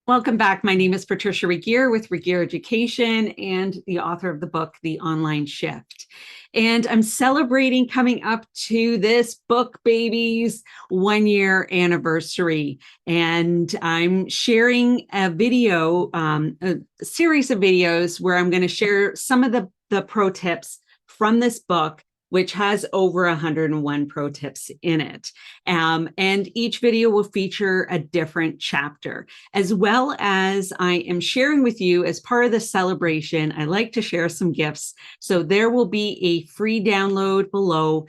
Welcome back. My name is Patricia Regier with Regier Education and the author of the book, The Online Shift. And I'm celebrating coming up to this book baby's 1-year anniversary. And I'm sharing a video, a series of videos where I'm going to share some of the pro tips from this book, which has over 101 pro tips in it. And each video will feature a different chapter, as well as I am sharing with you as part of the celebration. I like to share some gifts. So there will be a free download below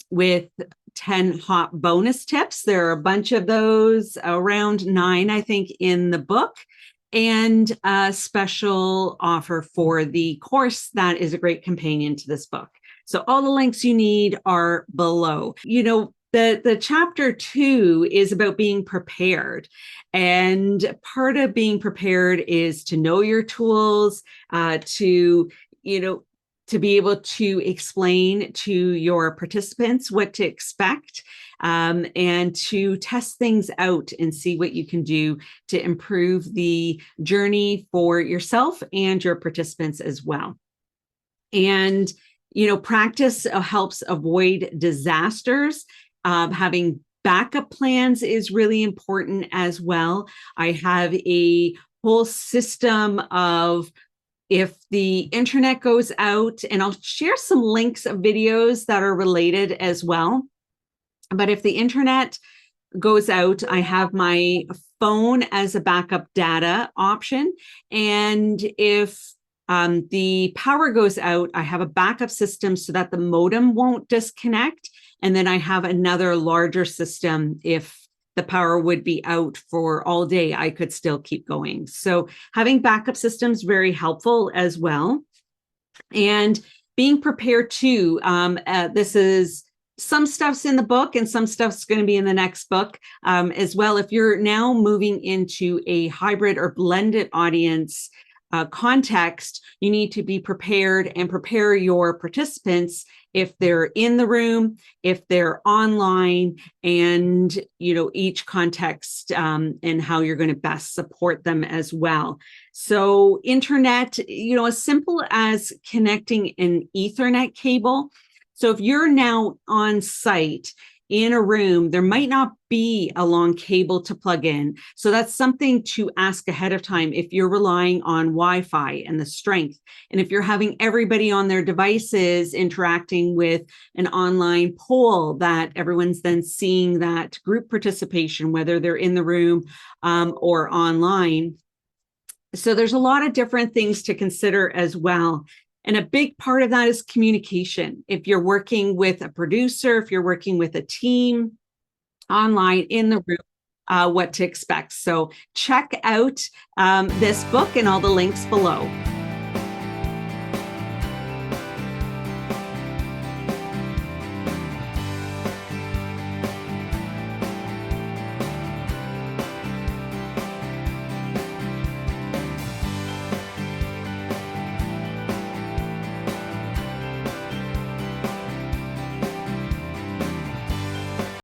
with 10 hot bonus tips. There are a bunch of those, around 9, I think, in the book, and a special offer for the course that is a great companion to this book. So all the links you need are below. You know, the chapter 2 is about being prepared. And part of being prepared is to know your tools, to be able to explain to your participants what to expect, and to test things out and see what you can do to improve the journey for yourself and your participants as well. And practice helps avoid disasters. Having backup plans is really important as well. I have a whole system of, if the internet goes out, and I'll share some links of videos that are related as well. But if the internet goes out, I have my phone as a backup data option. And if the power goes out, I have a backup system so that the modem won't disconnect. And then I have another larger system. If the power would be out for all day, I could still keep going. So having backup systems, very helpful as well. And being prepared too. This is some stuff's in the book and some stuff's going to be in the next book as well. If you're now moving into a hybrid or blended audience context, you need to be prepared and prepare your participants if they're in the room, if they're online, and each context and how you're going to best support them as well. So internet, as simple as connecting an Ethernet cable. So if you're now on site in a room, there might not be a long cable to plug in. So that's something to ask ahead of time if you're relying on Wi-Fi and the strength. And if you're having everybody on their devices interacting with an online poll, that everyone's then seeing that group participation, whether they're in the room or online. So there's a lot of different things to consider as well. And a big part of that is communication. If you're working with a producer, if you're working with a team online in the room, what to expect. So check out this book and all the links below.